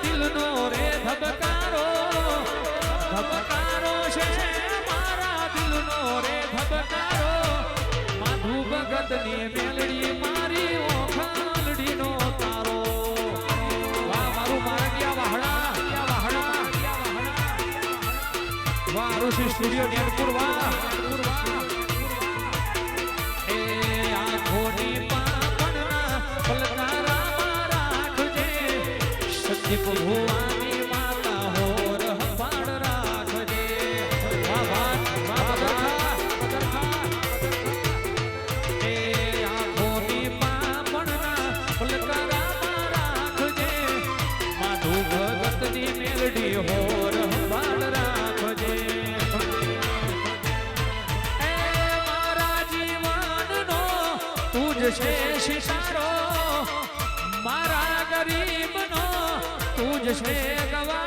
દિલનો રે ધબકારો ધબકારો છે મારા દિલનો રે ધબકારો માધુ ભગતની મેલડી મારી ઓખાલડીનો તારો વાહ મારું મારડિયા વાહડા વાહ ઋષિ સ્ટુડિયો નેરપુર વાહ એ આંખોની પાપણના પલકારા રાખજે સચિવ ભુવાની માતા હોર હંભાળ રાખજે વાહ વાહ એ આંખોની પાપણના પલકારા રાખજે માધુ ભગતની મેલડી હોર હંભાળ રાખજે તુજ છે શિકારો મારા ગરીબનો તુજ છે ગવા